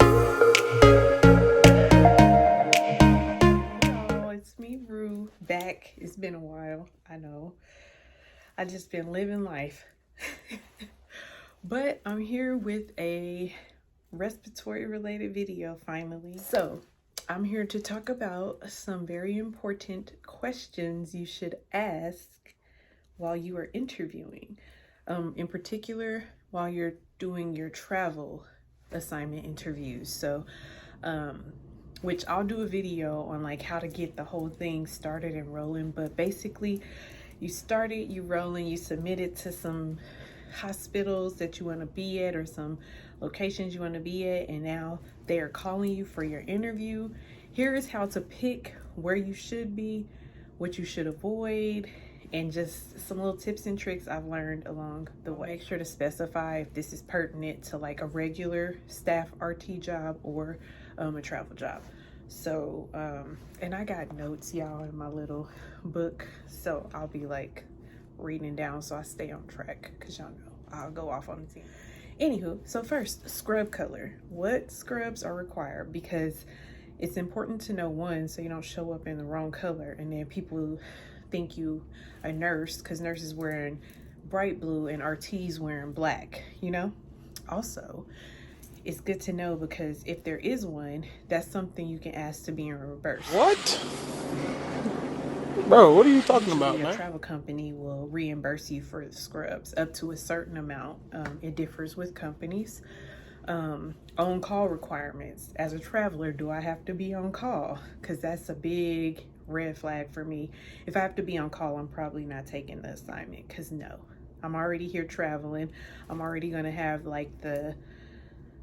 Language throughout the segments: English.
Hello, it's me, Rue, back. It's been a while, I know. I just been living life. But I'm here with a respiratory related video finally. So, I'm here to talk about some very important questions you should ask while you are interviewing. In particular, while you're doing your travel assignment interviews. So, which I'll do a video on like how to get the whole thing started and rolling. But basically, you started, you rolling, you submit it to some hospitals that you want to be at or some locations you want to be at, and now they are calling you for your interview. Here is how to pick where you should be, what you should avoid, and just some little tips and tricks I've learned along the way. Make sure to specify if this is pertinent to like a regular staff RT job or a travel job. So, and I got notes, y'all, in my little book. So I'll be like reading down so I stay on track, because y'all know I'll go off on the team. Anywho, so first, scrub color. What scrubs are required? Because it's important to know, one, so you don't show up in the wrong color and then people think you a nurse, because nurses wearing bright blue and RTs wearing black, you know? Also, it's good to know because if there is one, that's something you can ask to be in reverse. What? Bro, what are you talking about, Your man? travel company will reimburse you for the scrubs up to a certain amount. It differs with companies. On call requirements. As a traveler, do I have to be on call? Because that's a big red flag for me. If I have to be on call, I'm probably not taking the assignment, because no, I'm already here traveling. I'm already going to have like the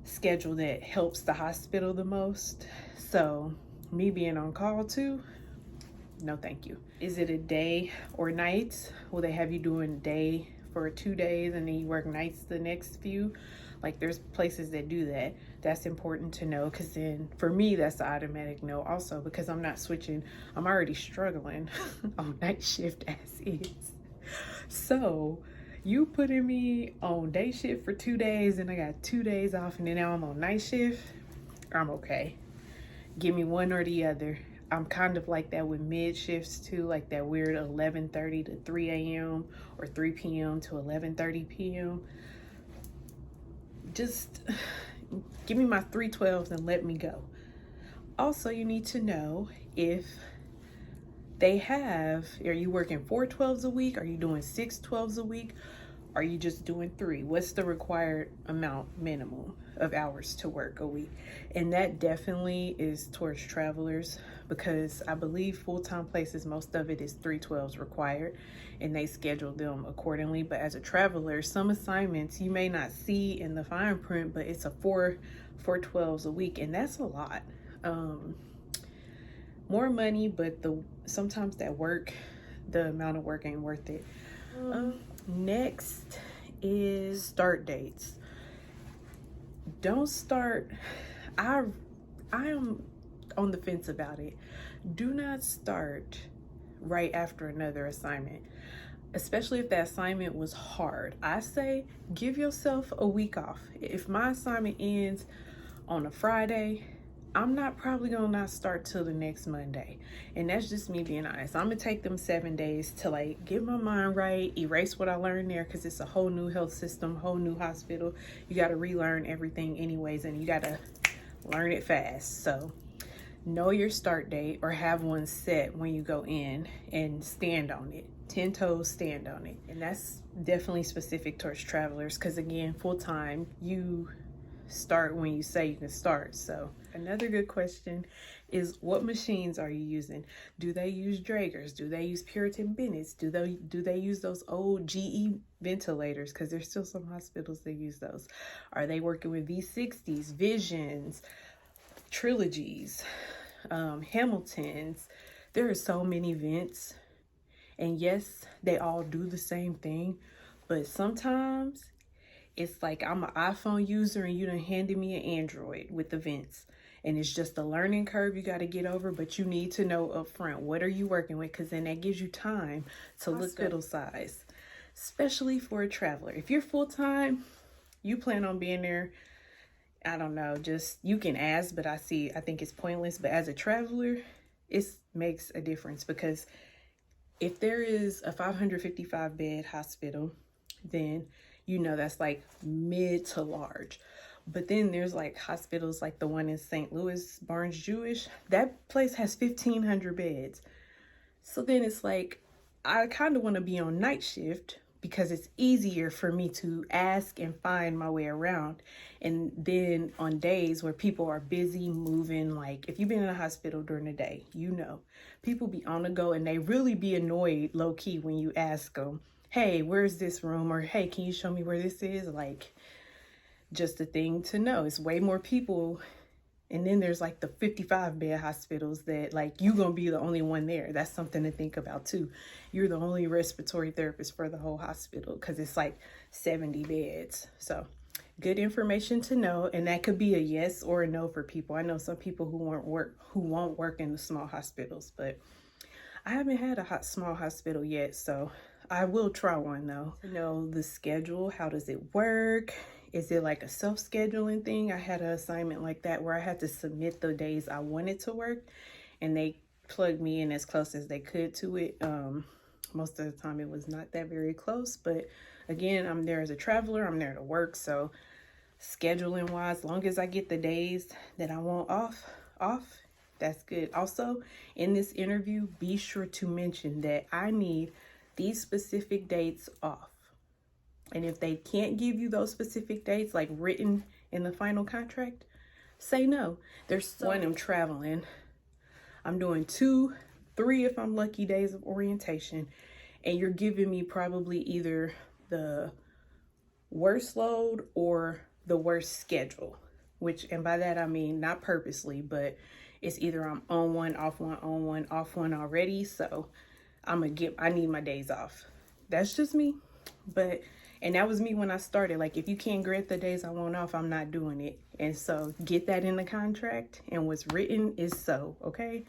schedule that helps the hospital the most. So me being on call too, no thank you. Is it a day or nights? Will they have you doing day for 2 days and then you work nights the next few? Like, there's places that do that. That's important to know, because then for me that's the automatic no also, because I'm not switching. I'm already struggling on night shift as is. So you putting me on day shift for 2 days and I got 2 days off and then now I'm on night shift, I'm okay. Give me one or the other. I'm kind of like that with mid shifts too, like that weird 11:30 to 3 a.m. or 3 p.m. to 11:30 p.m. Just give me my 312s and let me go. Also, you need to know if they have, are you working 4 12s a week? Are you doing 6 12s a week? Are you just doing 3? What's the required amount minimum of hours to work a week? And that definitely is towards travelers, because I believe full-time places, most of it is 3 12s required and they schedule them accordingly. But as a traveler, some assignments you may not see in the fine print, but it's a 4 12s a week, and that's a lot. More money, but sometimes that work, the amount of work ain't worth it. Next is start dates. Don't start, I am on the fence about it. Do not start right after another assignment, especially if that assignment was hard. I say give yourself a week off. If my assignment ends on a Friday, I'm not probably gonna not start till the next Monday. And that's just me being honest. I'm gonna take them 7 days to like get my mind right, erase what I learned there, because it's a whole new health system, whole new hospital. You gotta relearn everything anyways, and you gotta learn it fast. So know your start date, or have one set when you go in, and stand on it. 10 toes, stand on it. And that's definitely specific towards travelers, because again, full-time, you start when you say you can start. So another good question is, what machines are you using? Do they use Dragers? Do they use Puritan Bennett's? Do they use those old GE ventilators? Because there's still some hospitals that use those. Are they working with V60s, Visions, Trilogies, Hamiltons? There are so many vents, and yes, they all do the same thing, but sometimes it's like I'm an iPhone user and you done handed me an Android with the vents, and it's just a learning curve you got to get over. But you need to know up front, what are you working with, because then that gives you time to look hospital size, especially for a traveler. If you're full-time, you plan on being there I don't know, just you can ask, but I think it's pointless. But as a traveler, it makes a difference, because if there is a 555 bed hospital, then you know that's like mid to large. But then there's like hospitals like the one in St. Louis, Barnes Jewish. That place has 1,500 beds. So then it's like, I kind of want to be on night shift because it's easier for me to ask and find my way around. And then on days where people are busy moving, like if you've been in a hospital during the day, you know, people be on the go and they really be annoyed low key when you ask them, hey, where's this room? Or hey, can you show me where this is? Like, just a thing to know. It's way more people. And then there's like the 55 bed hospitals that like you gonna be the only one there. That's something to think about too. You're the only respiratory therapist for the whole hospital because it's like 70 beds. So good information to know, and that could be a yes or a no for people. I know some people who won't work in the small hospitals, but I haven't had a small hospital yet, so I will try one though. To know the schedule, how does it work? Is it like a self-scheduling thing? I had an assignment like that where I had to submit the days I wanted to work, and they plugged me in as close as they could to it. Most of the time it was not that very close, but again, I'm there as a traveler, I'm there to work, so scheduling wise, as long as I get the days that I want off, that's good. Also, in this interview, be sure to mention that I need these specific dates off. And if they can't give you those specific dates, like written in the final contract, say no. There's one, I'm traveling. I'm doing 2, 3 if I'm lucky days of orientation. And you're giving me probably either the worst load or the worst schedule. And by that I mean not purposely, but it's either I'm on one, off one, on one, off one already. So I need my days off. That's just me. And that was me when I started. Like, if you can't grant the days I want off, I'm not doing it. And so get that in the contract, and what's written is so, okay?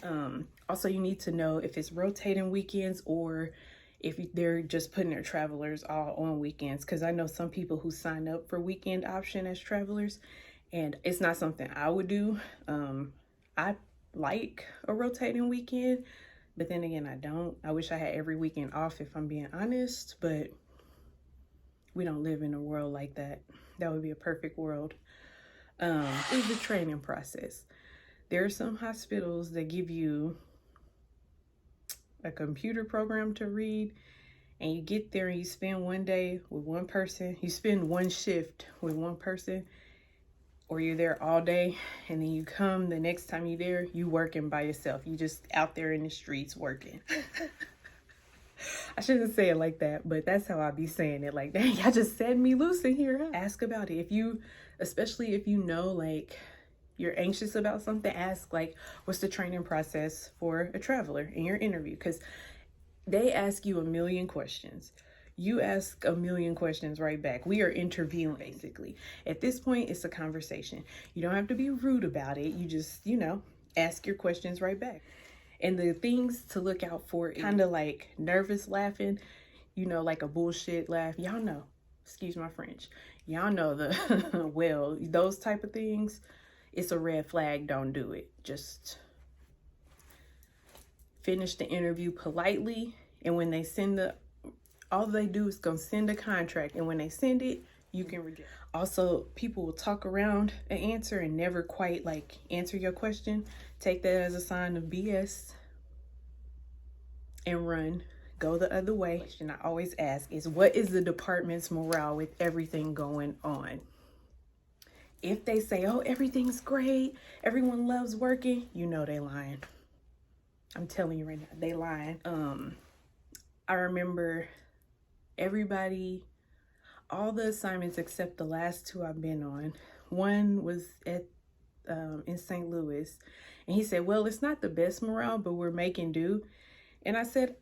Also, you need to know if it's rotating weekends or if they're just putting their travelers all on weekends. Because I know some people who sign up for weekend option as travelers, and it's not something I would do. I like a rotating weekend, but then again, I don't. I wish I had every weekend off, if I'm being honest, but we don't live in a world like that. That would be a perfect world. Is the training process. There are some hospitals that give you a computer program to read, and you get there and you spend one day with one person. You spend one shift with one person, or you're there all day, and then you come the next time you're there, you working by yourself. You just out there in the streets working. I shouldn't say it like that, but that's how I be saying it. Like, dang, y'all just set me loose in here. Ask about it. Especially if you know, like, you're anxious about something, ask, like, what's the training process for a traveler in your interview? Because they ask you a million questions. You ask a million questions right back. We are interviewing, basically. At this point, it's a conversation. You don't have to be rude about it. You just, ask your questions right back. And the things to look out for, kind of like nervous laughing, like a bullshit laugh. Y'all know, excuse my French. Y'all know those type of things, it's a red flag. Don't do it. Just finish the interview politely. And when they all they do is go send a contract. And when they send it, you can reject. Also, people will talk around an answer and never quite answer your question. Take that as a sign of BS and run. Go the other way. The question I always ask is, what is the department's morale with everything going on? If they say, oh, everything's great, everyone loves working, they lying. I'm telling you right now, they lying. I remember all the assignments except the last 2 I've been on. One was in St. Louis, and he said, well, it's not the best morale, but we're making do. And I said,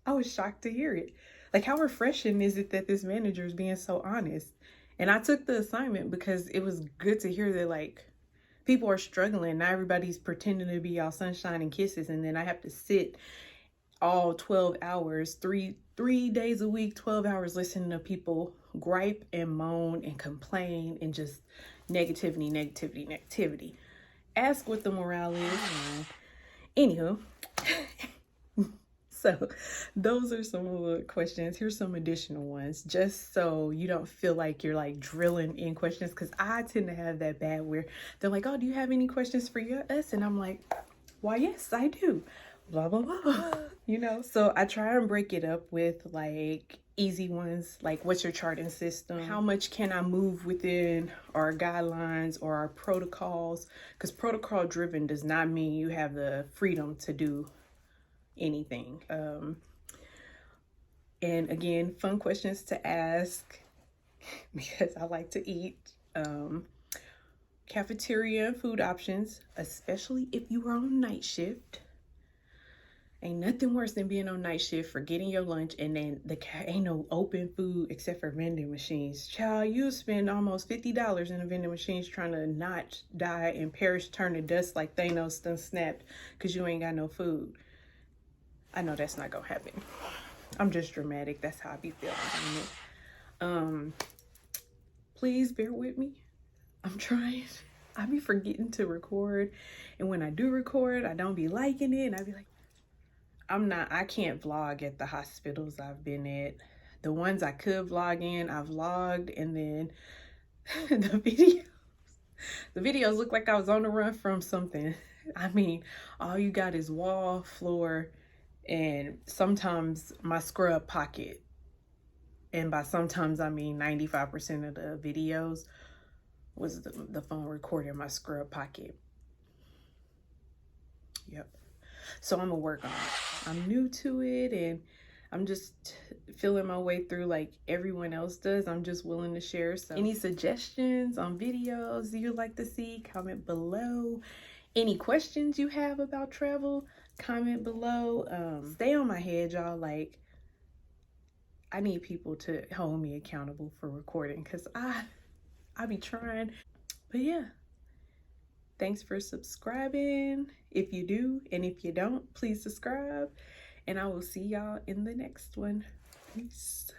I was shocked to hear it. Like, how refreshing is it that this manager is being so honest? And I took the assignment because it was good to hear that, people are struggling. Not everybody's pretending to be all sunshine and kisses, and then I have to sit all 12 hours, three days a week, 12 hours listening to people gripe and moan and complain and just negativity. Ask what the morale is. Anywho, so those are some of the questions. Here's some additional ones, just so you don't feel like you're like drilling in questions, because I tend to have that bad where they're like, oh, do you have any questions for us? And I'm like, why, yes, I do. Blah, blah, blah. You know, so I try and break it up with like easy ones, like what's your charting system? How much can I move within our guidelines or our protocols? Because protocol driven does not mean you have the freedom to do anything. And again, fun questions to ask because I like to eat. Cafeteria and food options, especially if you are on night shift. Ain't nothing worse than being on night shift, forgetting your lunch, and then ain't no open food except for vending machines. Child, you spend almost $50 in the vending machines trying to not die and perish, turn to dust like Thanos done snapped because you ain't got no food. I know that's not gonna happen. I'm just dramatic. That's how I be feeling. Please bear with me. I'm trying. I be forgetting to record, and when I do record, I don't be liking it, and I be like, I can't vlog at the hospitals I've been at. The ones I could vlog in, I vlogged, and then the videos look like I was on the run from something. I mean, all you got is wall, floor, and sometimes my scrub pocket. And by sometimes, I mean 95% of the videos was the phone recording my scrub pocket. Yep. So I'm gonna work on it. I'm new to it and I'm just feeling my way through like everyone else does. I'm just willing to share. So any suggestions on videos you'd like to see, comment below. Any questions you have about travel, comment below. Stay on my head, y'all. Like, I need people to hold me accountable for recording because I be trying. But yeah, thanks for subscribing if you do, and if you don't, please subscribe, and I will see y'all in the next one. Peace.